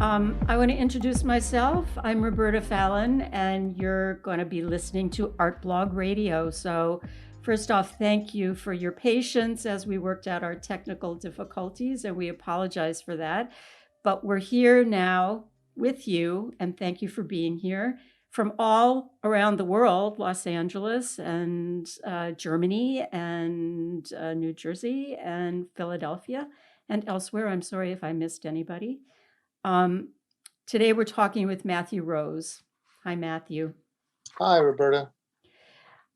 I want to introduce myself. I'm Roberta Fallon, and you're going to be listening to Artblog Radio. So, first off, thank you for your patience as we worked out our technical difficulties, and we apologize for that. But we're here now with you, and thank you for being here from all around the world, Los Angeles and Germany and New Jersey and Philadelphia and elsewhere. I'm sorry if I missed anybody. Today we're talking with Matthew Rose. Hi, Matthew. Hi, Roberta.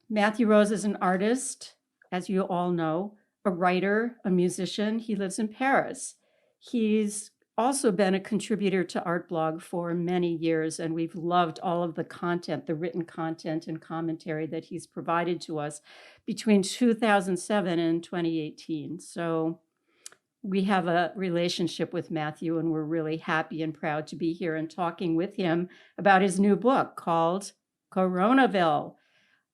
Matthew Rose is an artist, as you all know, a writer, a musician. He lives in Paris. He's also been a contributor to Artblog for many years, and we've loved all of the content, the written content and commentary that he's provided to us between 2007 and 2018. So we have a relationship with Matthew, and we're really happy and proud to be here and talking with him about his new book called Coronaville.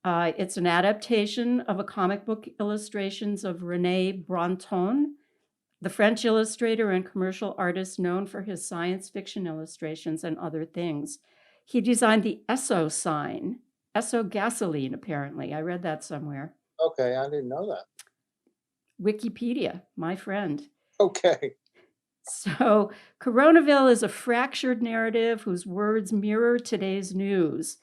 It's an adaptation of a comic book illustrations of René Brantonne, the French illustrator and commercial artist known for his science fiction illustrations and other things. He designed the Esso sign, Esso gasoline, apparently. I read that somewhere. Okay, I didn't know that. Wikipedia, my friend. Okay. So, Coronaville is a fractured narrative whose words mirror today's news,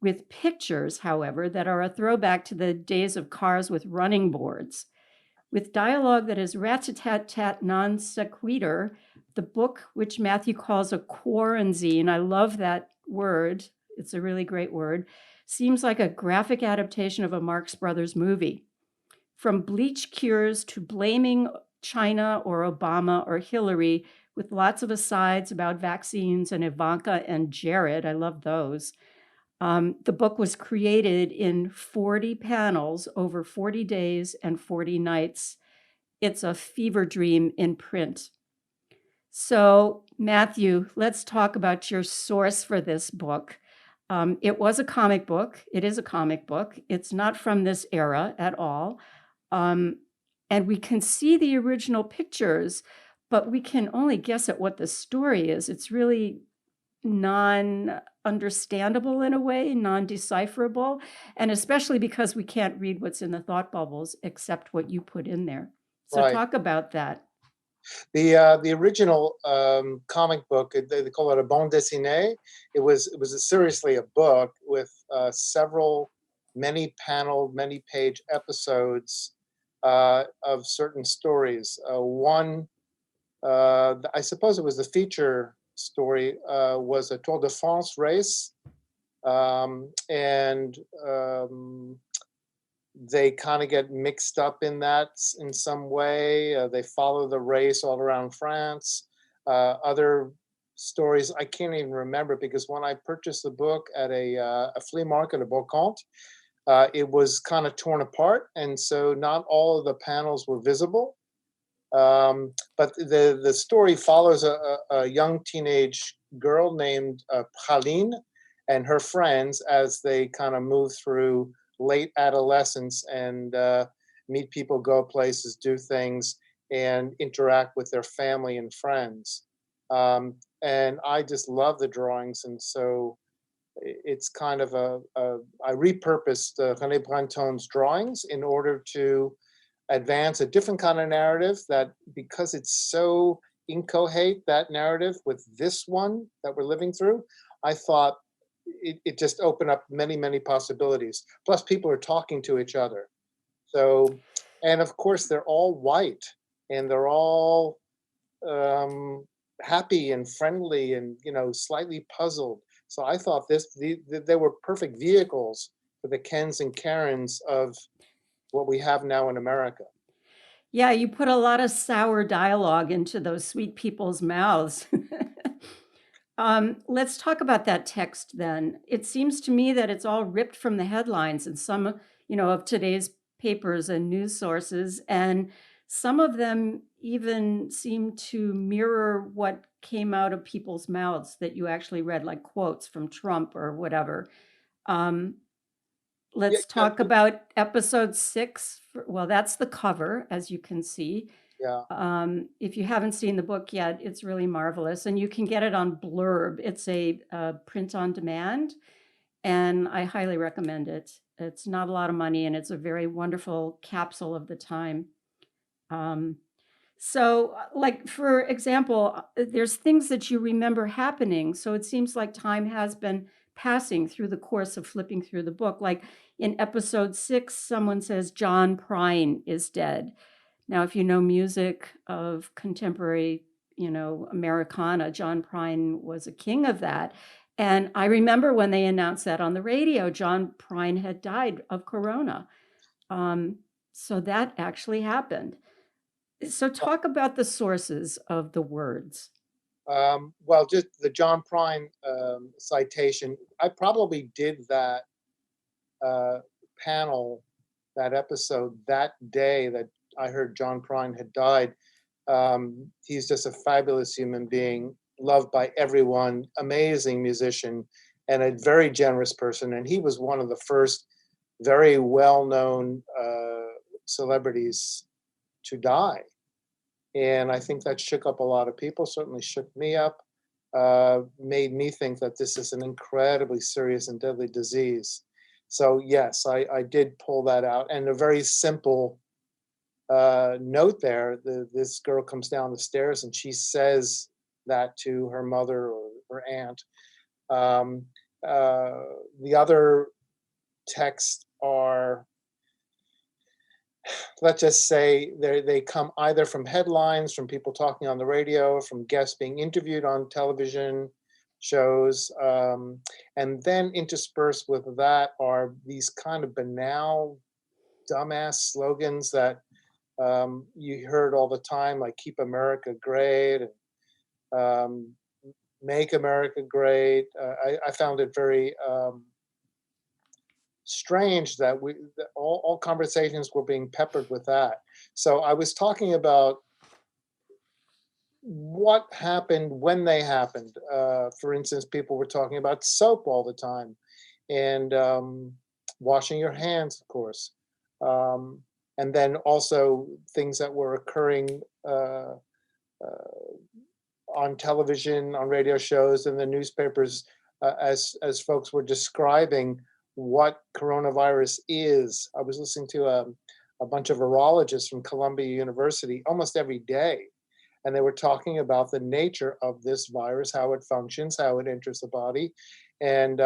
with pictures, however, that are a throwback to the days of cars with running boards. With dialogue that is rat-a-tat-tat non sequitur, the book, which Matthew calls a quaranzine, I love that word, it's a really great word, seems like a graphic adaptation of a Marx Brothers movie. From bleach cures to blaming China or Obama or Hillary, with lots of asides about vaccines and Ivanka and Jared. I love those. The book was created in 40 panels over 40 days and 40 nights. It's a fever dream in print. So, Matthew, let's talk about your source for this book. It was a comic book. It is a comic book. It's not from this era at all. And we can see the original pictures, but we can only guess at what the story is. It's really non-understandable in a way, non-decipherable, and especially because we can't read what's in the thought bubbles except what you put in there. So Right. Talk about that. The original comic book, they call it a bande dessinée. It was seriously a book with several many-paneled, many-page episodes of certain stories. One, I suppose it was the feature story, was a Tour de France race, and they kind of get mixed up in that in some way. They follow the race all around France. Other stories I can't even remember, because when I purchased the book at a flea market, a brocante, it was kind of torn apart, and so not all of the panels were visible. But the story follows a young teenage girl named Praline and her friends as they kind of move through late adolescence and meet people, go places, do things, and interact with their family and friends. And I just love the drawings, and so it's kind of I repurposed René Brantonne's drawings in order to advance a different kind of narrative, that because it's so incoherent, that narrative, with this one that we're living through, I thought it just opened up many, many possibilities. Plus, people are talking to each other. So, and of course, they're all white, and they're all happy and friendly and, slightly puzzled. So I thought they were perfect vehicles for the Kens and Karens of what we have now in America. Yeah, you put a lot of sour dialogue into those sweet people's mouths. Let's talk about that text then. It seems to me that it's all ripped from the headlines in some, of today's papers and news sources, and some of them even seem to mirror what came out of people's mouths that you actually read, like quotes from Trump or whatever. Let's talk about episode 6. Well, that's the cover, as you can see. Yeah. If you haven't seen the book yet, it's really marvelous, and you can get it on Blurb. It's a print on demand, and I highly recommend it. It's not a lot of money, and it's a very wonderful capsule of the time. Um, like for example, there's things that you remember happening. So it seems like time has been passing through the course of flipping through the book. Like in episode 6, someone says John Prine is dead. Now, if you know music of contemporary, Americana, John Prine was a king of that. And I remember when they announced that on the radio, John Prine had died of corona. Um, so that actually happened. So talk about the sources of the words. Well, just the John Prine citation. I probably did that panel, that episode, that day that I heard John Prine had died. He's just a fabulous human being, loved by everyone, amazing musician, and a very generous person. And he was one of the first very well-known celebrities to die. And I think that shook up a lot of people, certainly shook me up, made me think that this is an incredibly serious and deadly disease. So yes, I did pull that out. And a very simple note there, this girl comes down the stairs and she says that to her mother or her aunt. The other texts are, let's just say they come either from headlines, from people talking on the radio, from guests being interviewed on television shows, and then interspersed with that are these kind of banal, dumbass slogans that you heard all the time, like "Keep America Great" and "Make America Great." I found it very strange that all conversations were being peppered with that. So I was talking about what happened when they happened. For instance, people were talking about soap all the time, and washing your hands, of course, and then also things that were occurring on television, on radio shows, and the newspapers, as folks were describing what coronavirus is. I was listening to a bunch of virologists from Columbia University almost every day, and they were talking about the nature of this virus, how it functions, how it enters the body, and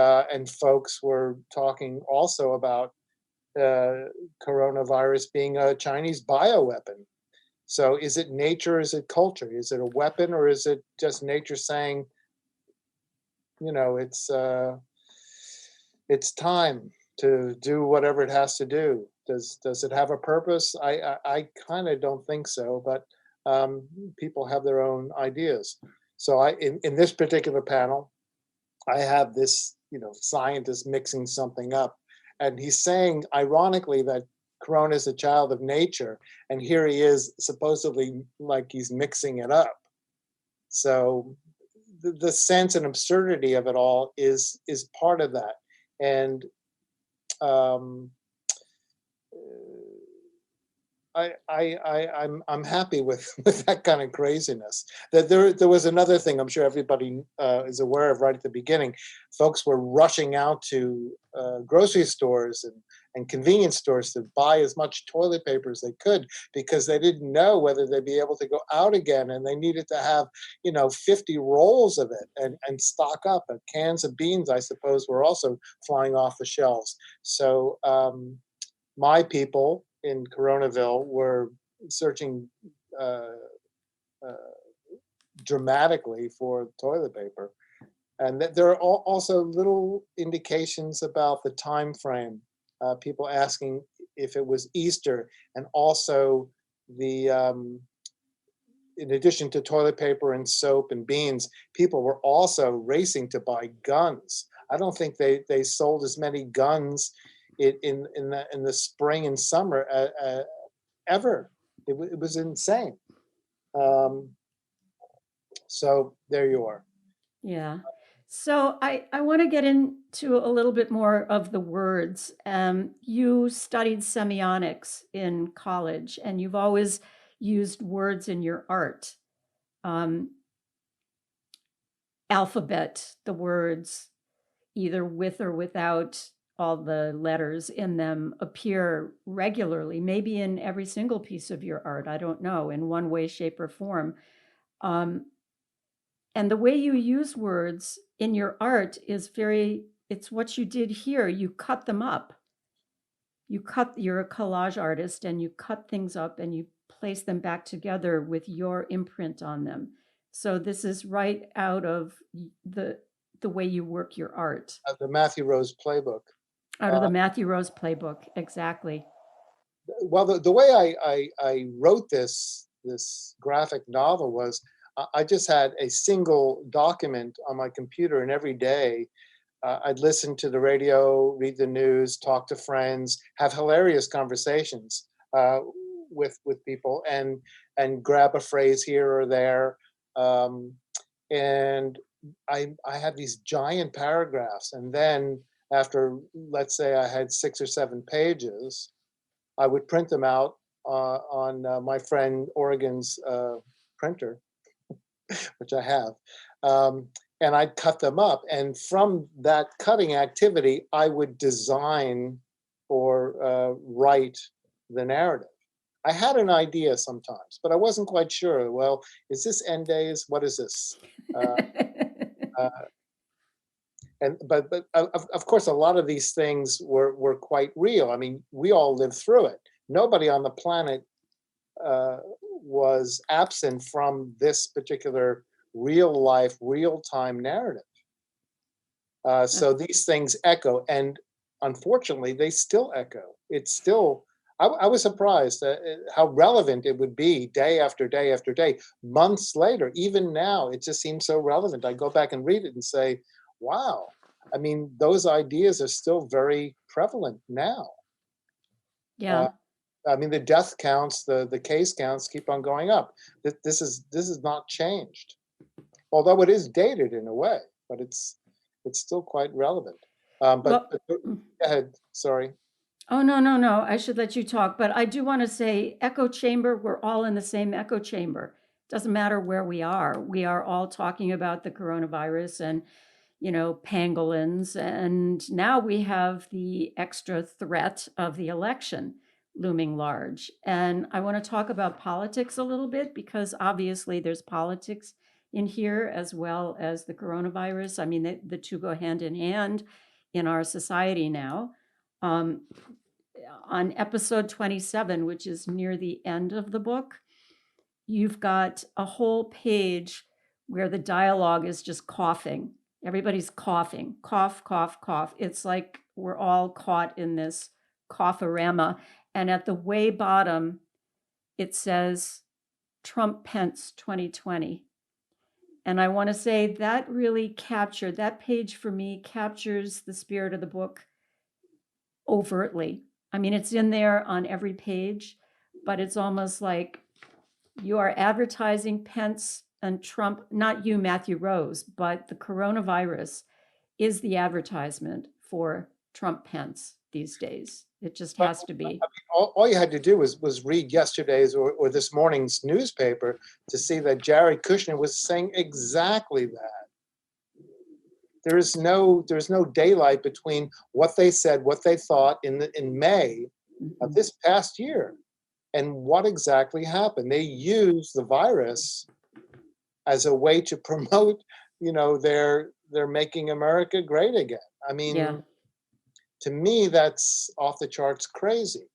folks were talking also about coronavirus being a Chinese bioweapon. So is it nature? Is it culture? Is it a weapon, or is it just nature saying, it's time to do whatever it has to do? Does it have a purpose? I kind of don't think so, but people have their own ideas. So in this particular panel, I have this scientist mixing something up, and he's saying ironically that Corona is a child of nature, and here he is supposedly like he's mixing it up. So the sense and absurdity of it all is part of that. And I'm happy with that kind of craziness. That there was another thing I'm sure everybody is aware of right at the beginning. Folks were rushing out to grocery stores and convenience stores to buy as much toilet paper as they could, because they didn't know whether they'd be able to go out again, and they needed to have 50 rolls of it and stock up. And cans of beans, I suppose, were also flying off the shelves. So my people in Coronaville were searching dramatically for toilet paper. And there are also little indications about the time frame. People asking if it was Easter, and also the in addition to toilet paper and soap and beans, people were also racing to buy guns. I don't think they sold as many guns in the spring and summer ever. It was insane. So there you are. Yeah. So I want to get into a little bit more of the words. You studied semiotics in college, and you've always used words in your art. Alphabet, the words, either with or without all the letters in them, appear regularly, maybe in every single piece of your art, I don't know, in one way, shape, or form. And the way you use words in your art is it's what you did here. You cut them up. You're a collage artist, and you cut things up and you place them back together with your imprint on them. So this is right out of the way you work your art. The Matthew Rose playbook. Out of the Matthew Rose playbook, exactly. Well, the way I wrote this graphic novel was I just had a single document on my computer, and every day I'd listen to the radio, read the news, talk to friends, have hilarious conversations with people, and grab a phrase here or there. And I had these giant paragraphs, and then after, let's say, I had 6 or 7 pages, I would print them out on my friend Oregon's printer, which I have, and I'd cut them up. And from that cutting activity, I would design or write the narrative. I had an idea sometimes, but I wasn't quite sure. Well, is this end days? What is this? But of course, a lot of these things were quite real. I mean, we all lived through it. Nobody on the planet was absent from this particular real life, real time narrative. So these things echo, and unfortunately, they still echo. It's still. I was surprised at how relevant it would be day after day after day, months later. Even now, it just seems so relevant. I go back and read it and say, wow, I mean, those ideas are still very prevalent now. Yeah. I mean, the death counts, the case counts keep on going up. This is not changed, although it is dated in a way, but it's still quite relevant. But go ahead, sorry. Oh, no. I should let you talk. But I do want to say, echo chamber, we're all in the same echo chamber. Doesn't matter where we are. We are all talking about the coronavirus and, pangolins. And now we have the extra threat of the election looming large. And I want to talk about politics a little bit, because obviously there's politics in here as well as the coronavirus. I mean, the two go hand in hand in our society now. On episode 27, which is near the end of the book, you've got a whole page where the dialogue is just coughing. Everybody's coughing, cough, cough, cough. It's like we're all caught in this cough-orama. And at the way bottom, it says Trump Pence 2020. And I want to say that page for me captures the spirit of the book overtly. I mean, it's in there on every page, but it's almost like you are advertising Pence and Trump, not you, Matthew Rose, but the coronavirus is the advertisement for Trump Pence these days. It just has to be. I mean, all you had to do was read yesterday's or this morning's newspaper to see that Jared Kushner was saying exactly that. There's no daylight between what they said, what they thought in May of this past year, and what exactly happened. They used the virus as a way to promote, they're making America great again. I mean, to me, that's off the charts crazy.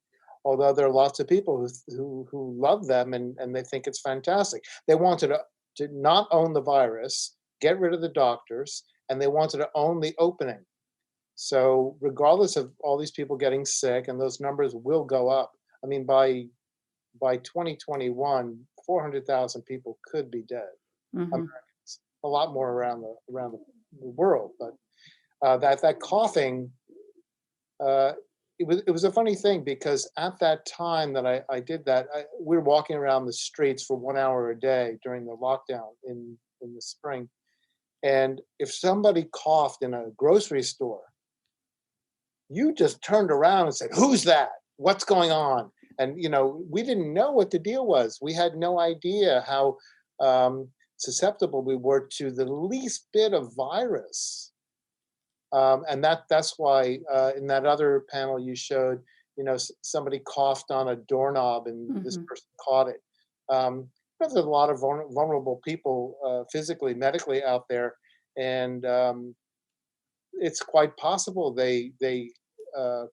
Although there are lots of people who love them and they think it's fantastic. They wanted to not own the virus, get rid of the doctors, and they wanted to own the opening. So regardless of all these people getting sick, and those numbers will go up. I mean, by 2021, 400,000 people could be dead. Mm-hmm. Americans, a lot more around the world. But that coughing, it was a funny thing, because at that time that I did that, we were walking around the streets for 1 hour a day during the lockdown in the spring. And if somebody coughed in a grocery store, you just turned around and said, "Who's that? What's going on?" And, we didn't know what the deal was. We had no idea how susceptible we were to the least bit of virus. And that's why in that other panel you showed, somebody coughed on a doorknob and this person caught it. There's a lot of vulnerable people physically, medically out there, and it's quite possible they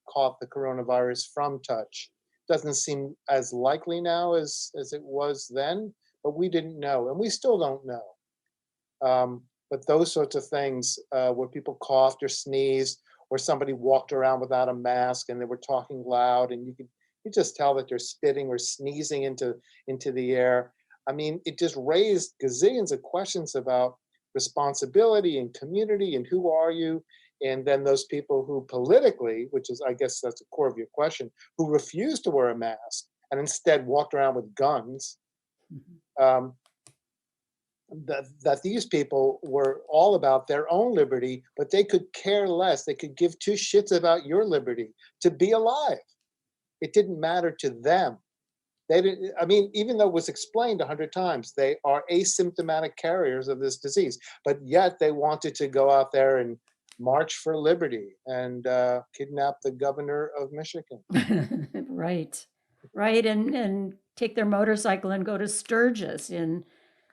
caught the coronavirus from touch. Doesn't seem as likely now as it was then, but we didn't know, and we still don't know. But those sorts of things, where people coughed or sneezed, or somebody walked around without a mask and they were talking loud, and you just tell that they're spitting or sneezing into the air. I mean, it just raised gazillions of questions about responsibility and community and who are you. And then those people who politically, which is, I guess that's the core of your question, who refused to wear a mask and instead walked around with guns. That these people were all about their own liberty, but they could care less. They could give two shits about your liberty to be alive. It didn't matter to them. They didn't. I mean, even though it was explained 100 times, they are asymptomatic carriers of this disease, but yet they wanted to go out there and march for liberty and kidnap the governor of Michigan. Right, and take their motorcycle and go to Sturgis in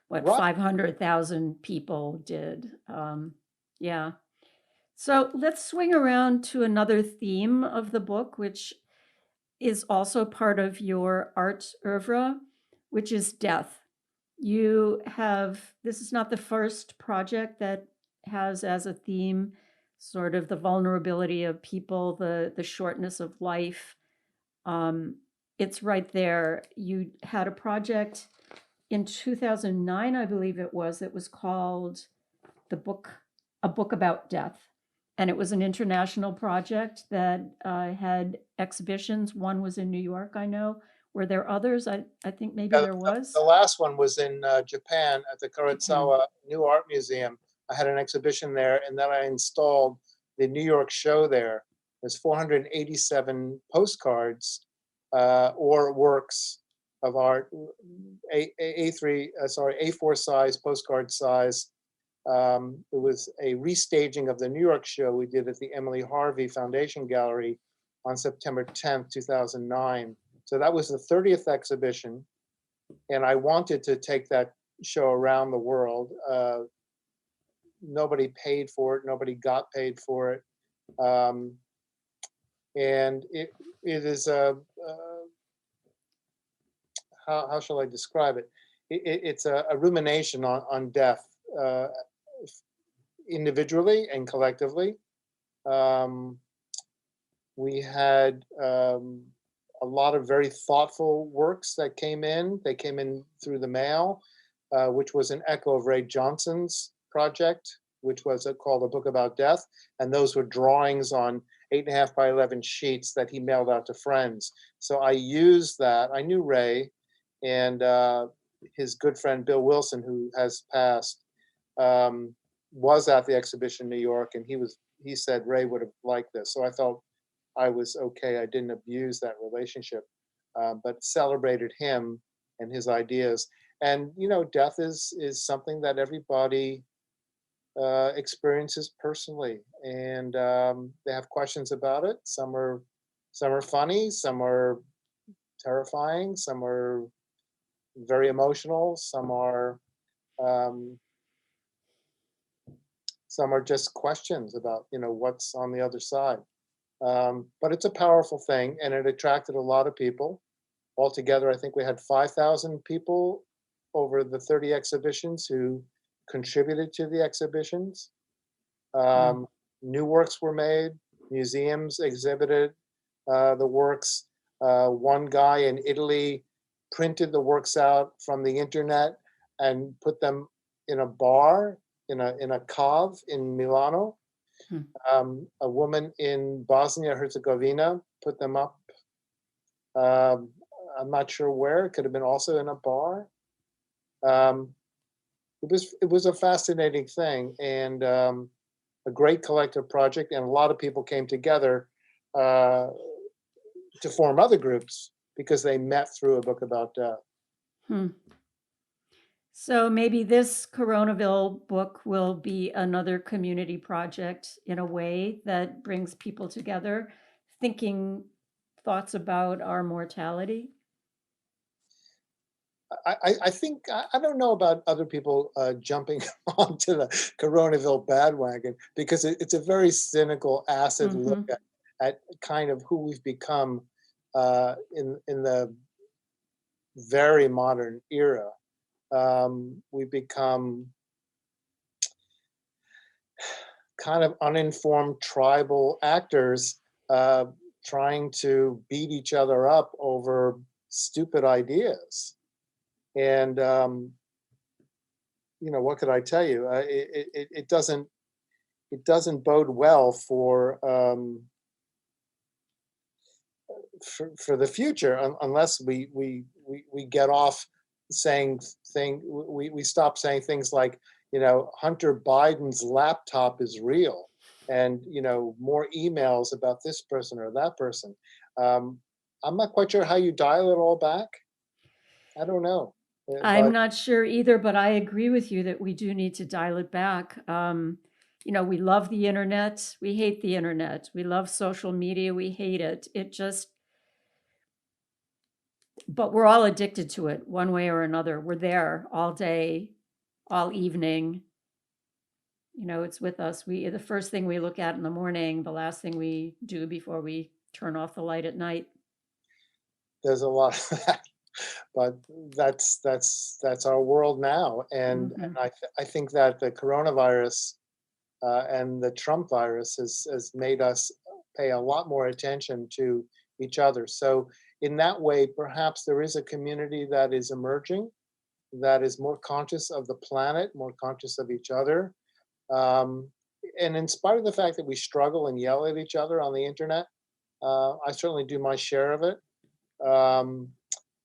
what Right. 500,000 people did. Yeah. So let's swing around to another theme of the book, which is also part of your art oeuvre, which is death. This is not the first project that has as a theme sort of the vulnerability of people, the shortness of life. It's right there. You had a project in 2009, I believe it was called A Book About Death. And it was an international project that had exhibitions. One was in New York, I know. Were there others? I think maybe there was. The last one was in Japan at the Kurosawa New Art Museum. I had an exhibition there, and then I installed the New York show there. There's 487 postcards or works of art, A4 size, postcard size. It was a restaging of the New York show we did at the Emily Harvey Foundation Gallery on September 10th, 2009. So that was the 30th exhibition, and I wanted to take that show around the world. Nobody paid for it. Nobody got paid for it. And it is how shall I describe it? It's a rumination on death, individually and collectively. We had a lot of very thoughtful works that came in. They came in through the mail, which was an echo of Ray Johnson's project, which was called A Book About Death. And those were drawings on 8.5 by 11 sheets that he mailed out to friends. So I used that. I knew Ray, and his good friend Bill Wilson, who has passed, was at the exhibition in New York, and he said Ray would have liked this. So I felt I was okay. I didn't abuse that relationship, but celebrated him and his ideas. And death is something that everybody experiences personally, and they have questions about it. Some are funny, some are terrifying, some are very emotional, some are just questions about what's on the other side. But it's a powerful thing, and it attracted a lot of people. Altogether, I think we had 5,000 people over the 30 exhibitions who contributed to the exhibitions. New works were made, museums exhibited the works. One guy in Italy printed the works out from the internet and put them in a bar, in a cave in Milano. A woman in Bosnia-Herzegovina put them up. I'm not sure where. It could have been also in a bar. It was a fascinating thing, and a great collective project. And a lot of people came together to form other groups because they met through a book about death. Hmm. So maybe this Coronaville book will be another community project in a way that brings people together, thinking thoughts about our mortality. I think, I don't know about other people jumping onto the Coronaville bandwagon, because it's a very cynical, acid look at kind of who we've become in the very modern era. We've become kind of uninformed tribal actors trying to beat each other up over stupid ideas. And what could I tell you? It doesn't bode well for the future, unless we get off saying we stop saying things like, Hunter Biden's laptop is real, and more emails about this person or that person. I'm not quite sure how you dial it all back. I don't know. I'm not sure either, but I agree with you that we do need to dial it back. We love the internet. We hate the internet. We love social media. We hate it. But we're all addicted to it one way or another. We're there all day, all evening. It's with us. The first thing we look at in the morning, the last thing we do before we turn off the light at night. There's a lot of that. But that's our world now, and I think that the coronavirus and the Trump virus has made us pay a lot more attention to each other. So in that way, perhaps there is a community that is emerging, that is more conscious of the planet, more conscious of each other, and in spite of the fact that we struggle and yell at each other on the internet, I certainly do my share of it.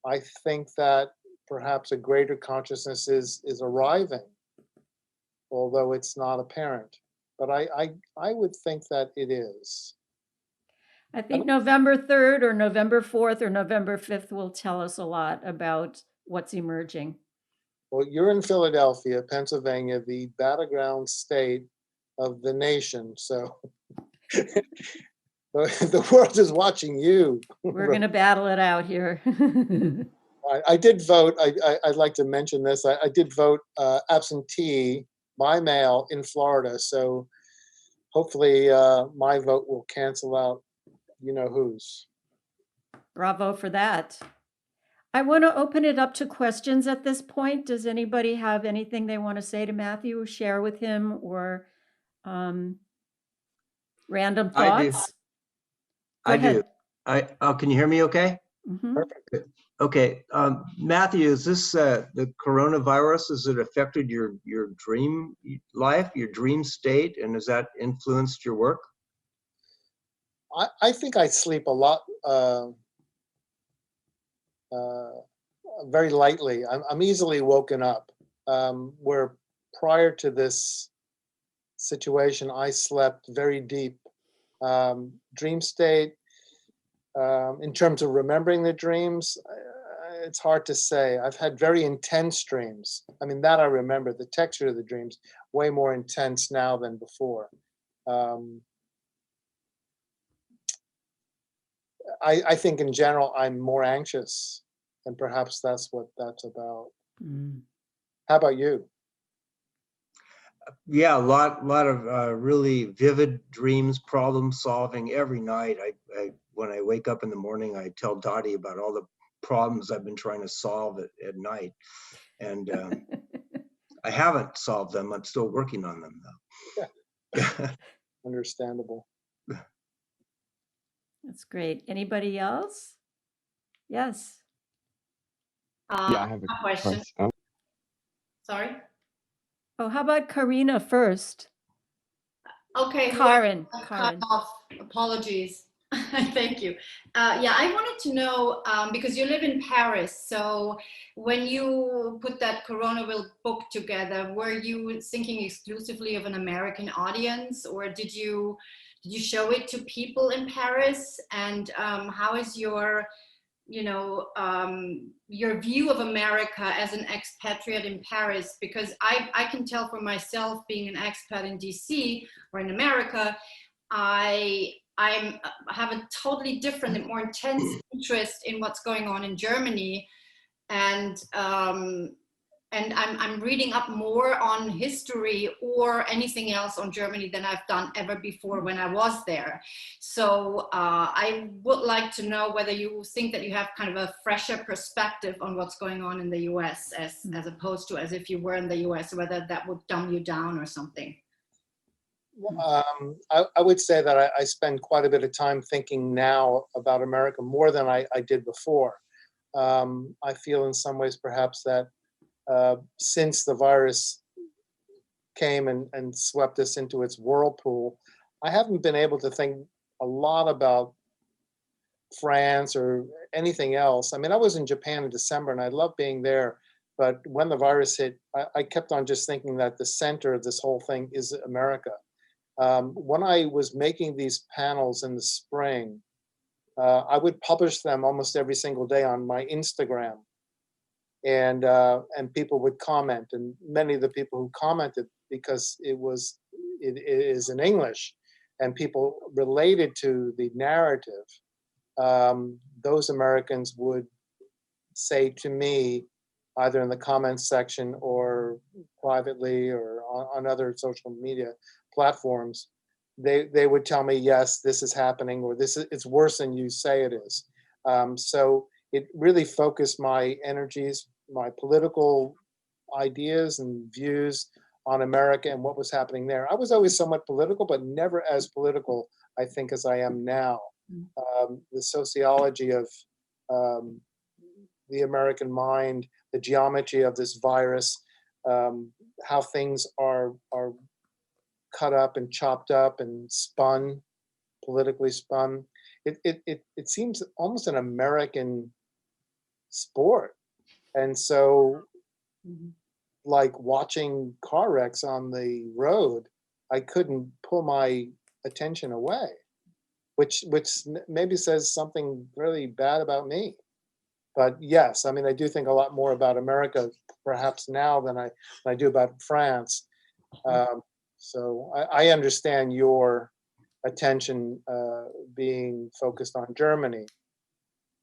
I think that perhaps a greater consciousness is arriving, although it's not apparent. But I would think that it is. I think November 3rd or November 4th or November 5th will tell us a lot about what's emerging. Well, you're in Philadelphia, Pennsylvania, the battleground state of the nation. So the world is watching you. We're going to battle it out here. I did vote. I'd like to mention this. I did vote absentee by mail in Florida. So hopefully my vote will cancel out whose. Bravo for that. I want to open it up to questions at this point. Does anybody have anything they want to say to Matthew or share with him, or random thoughts? I do. Can you hear me okay? Perfect. Okay. Matthew, is this the coronavirus? Has it affected your dream life, your dream state, and has that influenced your work? I think I sleep a lot, very lightly. I'm easily woken up. Where prior to this situation, I slept very deep. Dream state, in terms of remembering the dreams, it's hard to say. I've had very intense dreams. I mean, that I remember. The texture of the dreams, way more intense now than before. I think in general, I'm more anxious, and perhaps that's what that's about. How about you? Yeah, a lot of really vivid dreams, problem solving every night. I when I wake up in the morning, I tell Dottie about all the problems I've been trying to solve at night, and I haven't solved them. I'm still working on them though. Yeah. Understandable. That's great. Anybody else? Yes. Yeah, I have a question. Sorry? Oh, how about Karina first? Okay. Karen. Cut off. Apologies. Thank you. Yeah, I wanted to know, because you live in Paris, so when you put that Coronaville book together, were you thinking exclusively of an American audience, or did you show it to people in Paris? And how is your your view of America as an expatriate in Paris, because I can tell for myself, being an expat in DC or in America, I have a totally different and more intense interest in what's going on in Germany, and I'm reading up more on history or anything else on Germany than I've done ever before when I was there. So I would like to know whether you think that you have kind of a fresher perspective on what's going on in the US as opposed to as if you were in the US, whether that would dumb you down or something. I would say that I spend quite a bit of time thinking now about America more than I did before. I feel in some ways perhaps that since the virus came and swept us into its whirlpool, I haven't been able to think a lot about France or anything else. I mean, I was in Japan in December and I loved being there, but when the virus hit, I kept on just thinking that the center of this whole thing is America. When I was making these panels in the spring, I would publish them almost every single day on my Instagram. And people would comment, and many of the people who commented, because it is in English, and people related to the narrative, those Americans would say to me, either in the comments section or privately or on other social media platforms, they would tell me, yes, this is happening, or it's worse than you say it is. So it really focused my energies, my political ideas and views on America and what was happening there. I was always somewhat political, but never as political, I think, as I am now. The sociology of the American mind, the geometry of this virus, how things are cut up and chopped up and spun, politically spun. It seems almost an American sport. And so, like watching car wrecks on the road, I couldn't pull my attention away, which maybe says something really bad about me. But yes, I mean, I do think a lot more about America perhaps now than I do about France. So I understand your attention being focused on Germany,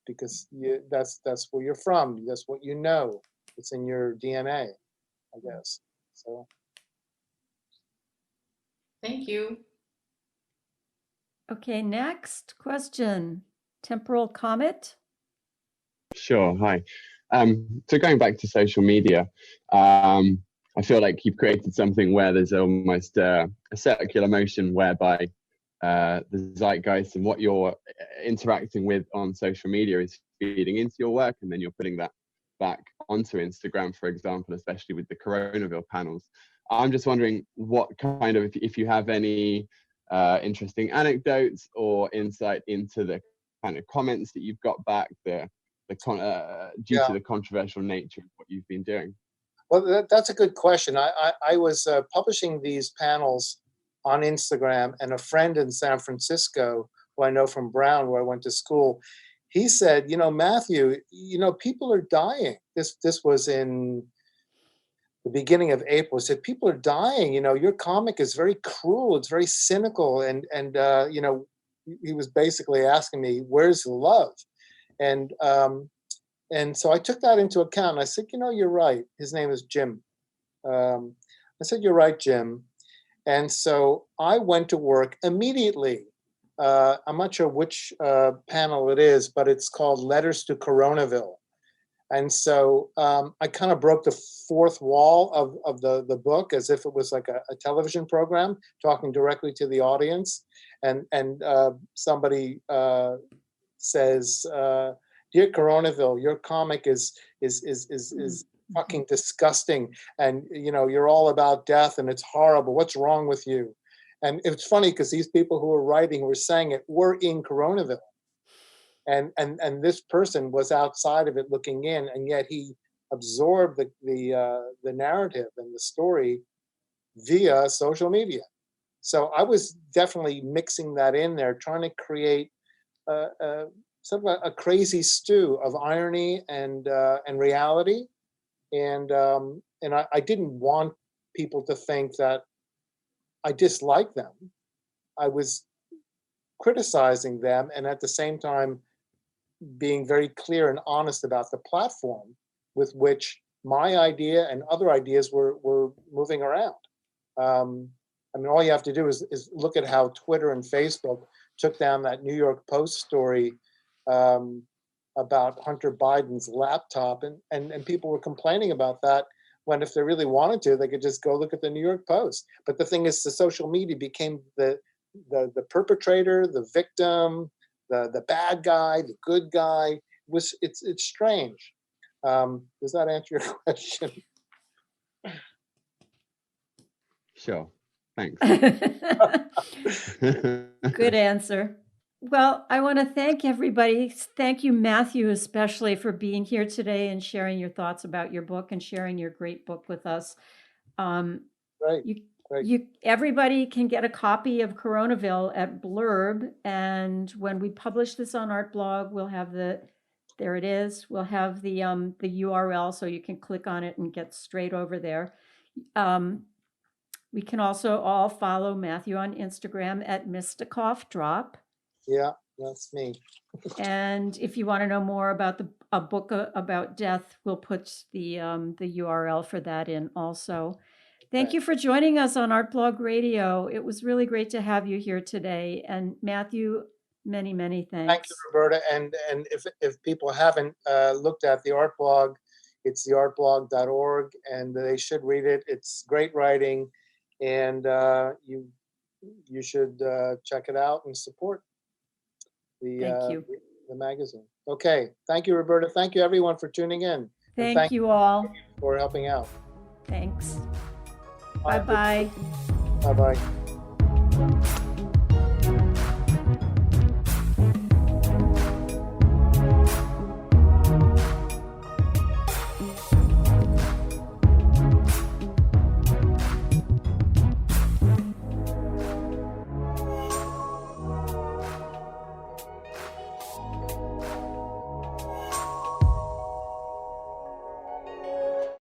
because that's where you're from. That's what you know. It's in your DNA, I guess. So. Thank you. Okay, next question. Temporal Comet. Sure. Hi. So going back to social media, I feel like you've created something where there's almost a circular motion whereby the zeitgeist and what you're interacting with on social media is feeding into your work, and then you're putting that back onto Instagram, for example, especially with the Coronaville panels. I'm just wondering what kind of, if you have any interesting anecdotes or insight into the kind of comments that you've got back due to the controversial nature of what you've been doing. Well, that's a good question. I was publishing these panels on Instagram, and a friend in San Francisco, who I know from Brown, where I went to school, he said, Matthew, people are dying. This was in the beginning of April. He said, people are dying. Your comic is very cruel. It's very cynical. And he was basically asking me, where's the love? And so I took that into account. And I said, you're right. His name is Jim. I said, you're right, Jim. And so I went to work immediately. I'm not sure which panel it is, but it's called Letters to Coronaville. And so I kind of broke the fourth wall of the book, as if it was like a television program talking directly to the audience. And somebody says, "Dear Coronaville, your comic is fucking disgusting, and you're all about death, and it's horrible. What's wrong with you?" And it's funny because these people who were writing, who were saying it, were in Coronaville. And this person was outside of it looking in, and yet he absorbed the narrative and the story via social media. So I was definitely mixing that in there, trying to create sort of a crazy stew of irony and reality. And I didn't want people to think that I disliked them. I was criticizing them, and at the same time being very clear and honest about the platform with which my idea and other ideas were moving around. I mean, all you have to do is look at how Twitter and Facebook took down that New York Post story about Hunter Biden's laptop, and people were complaining about that, when if they really wanted to, they could just go look at the New York Post. But the thing is, the social media became the perpetrator, the victim, the bad guy, the good guy. It's strange. Does that answer your question? Sure. Thanks. Good answer. Well, I want to thank everybody. Thank you, Matthew, especially for being here today and sharing your thoughts about your book and sharing your great book with us. Right. Everybody can get a copy of Coronaville at Blurb, and when we publish this on Artblog, we'll have there it is. We'll have the URL, so you can click on it and get straight over there. We can also all follow Matthew on Instagram at MrCoughDrop. Yeah, that's me. And if you want to know more about a book about death, we'll put the URL for that in also. Thank you for joining us on Artblog Radio. It was really great to have you here today. And Matthew, many, many thanks. Thank you, Roberta. And if people haven't looked at the Artblog, it's theartblog.org, and they should read it. It's great writing, and you should check it out and support the magazine. Okay. Thank you, Roberta. Thank you, everyone, for tuning in. Thank you all for helping out. Thanks. Bye-bye. Bye-bye.